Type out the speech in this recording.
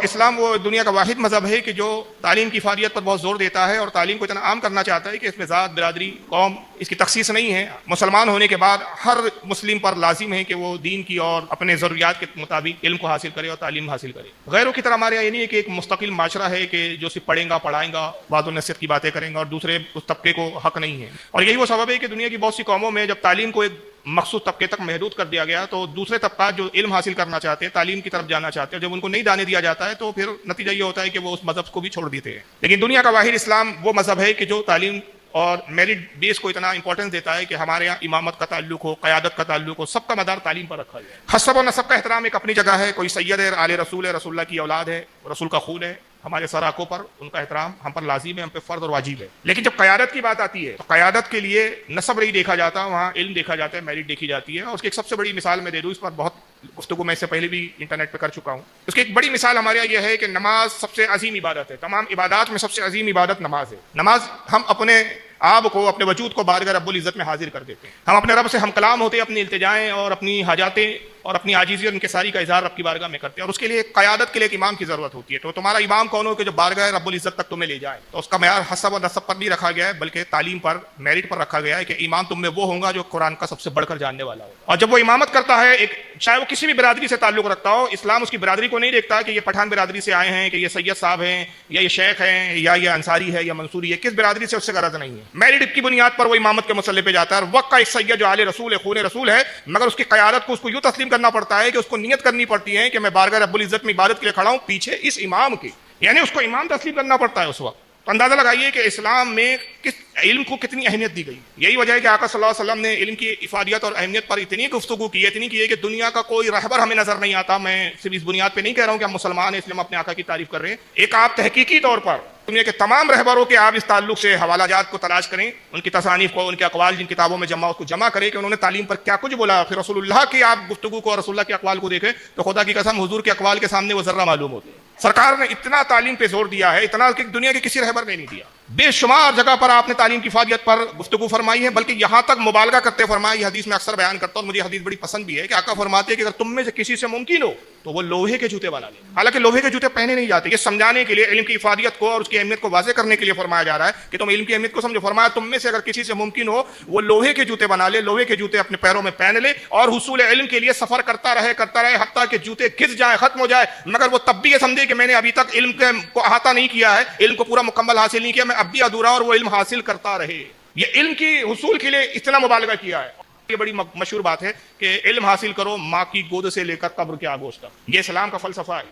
اسلام وہ دنیا کا واحد مذہب ہے کہ جو تعلیم کی افادیت پر بہت زور دیتا ہے اور تعلیم کو اتنا عام کرنا چاہتا ہے کہ اس میں ذات، برادری، قوم اس کی تخصیص نہیں ہے۔ مسلمان ہونے کے بعد ہر مسلم پر لازم ہے کہ وہ دین کی اور اپنے ضروریات کے مطابق علم کو حاصل کرے اور تعلیم حاصل کرے۔ غیروں کی طرح ہمارے یہاں یہ نہیں ہے کہ ایک مستقل معاشرہ ہے کہ جو صرف پڑھیں گا، پڑھائیں گا، وعظ و نصیحت کی باتیں کریں گا اور دوسرے اس طبقے کو حق نہیں ہے۔ اور یہی وہ سبب ہے کہ دنیا کی بہت سی قوموں میں جب تعلیم کو ایک مخصوص طبقے تک محدود کر دیا گیا تو دوسرے طبقات جو علم حاصل کرنا چاہتے ہیں، تعلیم کی طرف جانا چاہتے ہیں، جب ان کو نہیں جانے دیا جاتا ہے تو پھر نتیجہ یہ ہوتا ہے کہ وہ اس مذہب کو بھی چھوڑ دیتے ہیں۔ لیکن دنیا کا واحد اسلام وہ مذہب ہے کہ جو تعلیم اور میرٹ بیس کو اتنا امپورٹنس دیتا ہے کہ ہمارے یہاں امامت کا تعلق ہو، قیادت کا تعلق ہو، سب کا مدار تعلیم پر رکھا جائے۔ حسب و نسب کا احترام ایک اپنی جگہ ہے، کوئی سید ہے، آل رسول ہے، رسول اللہ کی اولاد ہے، رسول کا خون ہے، ہمارے سراکوں پر ان کا احترام ہم پر لازم ہے، ہم پہ فرض اور واجب ہے۔ لیکن جب قیادت کی بات آتی ہے تو قیادت کے لیے نسب نہیں دیکھا جاتا، وہاں علم دیکھا جاتا ہے، میرٹ دیکھی جاتی ہے۔ اور اس کی ایک سب سے بڑی مثال میں دے دوں، اس پر بہت گفتگو میں اس سے پہلے بھی انٹرنیٹ پہ کر چکا ہوں۔ اس کی ایک بڑی مثال ہمارے یہاں یہ ہے کہ نماز سب سے عظیم عبادت ہے، تمام عبادات میں سب سے عظیم عبادت نماز ہے۔ نماز ہم اپنے آپ کو، اپنے وجود کو بارگاہ رب العزت میں حاضر کر دیتے ہیں۔ ہم اپنے رب سے ہم کلام ہوتے ہیں، اپنی التجائیں اور اپنی حاجاتیں اور اپنی عاجزی اور انکساری کا اظہار رب کی بارگاہ میں کرتے ہیں، اور اس کے لیے قیادت کے لیے ایک امام کی ضرورت ہوتی ہے۔ تو تمہارا امام کون ہو کہ جو بارگاہ رب العزت تک تمہیں لے جائے؟ تو اس کا معیار حسب و نسب پر نہیں رکھا گیا ہے بلکہ تعلیم پر، میرٹ پر رکھا گیا ہے کہ امام تم میں وہ ہوگا جو قرآن کا سب سے بڑھ کر جاننے والا ہو۔ اور جب وہ امامت کرتا ہے، ایک چاہے وہ کسی بھی برادری سے تعلق رکھتا ہو، اسلام اس کی برادری کو نہیں دیکھتا کہ یہ پٹھان برادری سے آئے ہیں، کہ یہ سید صاحب ہیں، یا یہ شیخ ہیں، یا یہ انصاری ہے یا منصوری ہے، کس برادری سے اس سے غرض نہیں ہے۔ میرٹ کی بنیاد پر وہ امامت کے مسئلے پہ جاتا ہے۔ وقت کا ایک سید جو آل رسول ہے، خون رسول ہے، مگر اس کی قیادت کو اس کو یوں تسلیم کرنا پڑتا ہے کہ اس کو نیت کرنی پڑتی ہے کہ میں بارگاہ رب العزت میں عبادت کے لیے کھڑا ہوں پیچھے اس امام کے، یعنی اس کو امام تسلیم کرنا پڑتا ہے اس وقت۔ تو اندازہ لگائیے کہ اسلام میں کس علم کو کتنی اہمیت دی گئی۔ یہی وجہ ہے کہ آقا صلی اللہ علیہ وسلم نے علم کی افادیت اور اہمیت پر اتنی گفتگو کی ہے کہ دنیا کا کوئی رہبر ہمیں نظر نہیں آتا۔ میں صرف اس بنیاد پہ نہیں کہہ رہا ہوں کہ ہم مسلمان ہیں اس لیے ہم اپنے آقا کی تعریف کر رہے ہیں، ایک آپ تحقیقی طور پر دنیا کے تمام رہبروں کے آپ اس تعلق سے حوالہ جات کو تلاش کریں، ان کی تصانیف کو، ان کے اقوال جن کتابوں میں جمع، اس کو جمع کریں کہ انہوں نے تعلیم پر کیا کچھ بولا۔ پھر رسول اللہ کی آپ گفتگو کو اور رسول اللہ کے اقوال کو دیکھیں تو خدا کی قسم حضور کے اقوال کے سامنے وہ ذرہ معلوم ہوتے ہیں۔ سرکار نے اتنا تعلیم پہ زور دیا ہے، اتنا کہ دنیا کے کسی رہبر نے نہیں دیا۔ بے شمار جگہ پر آپ نے تعلیم کی افادیت پر گفتگو فرمائی ہے، بلکہ یہاں تک مبالغہ کرتے فرمائی۔ یہ حدیث میں اکثر بیان کرتا ہوں، مجھے حدیث بڑی پسند بھی ہے کہ آقا فرماتے ہیں کہ اگر تم میں سے کسی سے ممکن ہو تو وہ لوہے کے جوتے بنا لے۔ حالانکہ لوہے کے جوتے پہنے نہیں جاتے، یہ سمجھانے کے لیے، علم کی افادیت کو اور اس کی اہمیت کو واضح کرنے کے لیے فرمایا جا رہا ہے کہ تم علم کی اہمیت کو سمجھو۔ فرمایا تم میں سے اگر کسی سے ممکن ہو وہ لوہے کے جوتے بنا لے، لوہے کے جوتے اپنے پیروں میں پہن لے اور حصول علم کے لیے سفر کرتا رہے حتیٰ کہ جوتے گھس جائیں، ختم ہو جائے، مگر وہ تب بھی یہ سمجھے کہ میں نے ابھی تک علم کو احاطہ نہیں کیا ہے، علم کو پورا مکمل حاصل نہیں کیا، میں اب بھی ادھورا، اور وہ علم حاصل کرتا رہے۔ یہ علم کی حصول کے لیے اتنا مبالغہ کیا ہے۔ یہ بڑی مشہور بات ہے کہ علم حاصل کرو ماں کی گود سے لے کر قبر کے آگوش تک، یہ اسلام کا فلسفہ ہے۔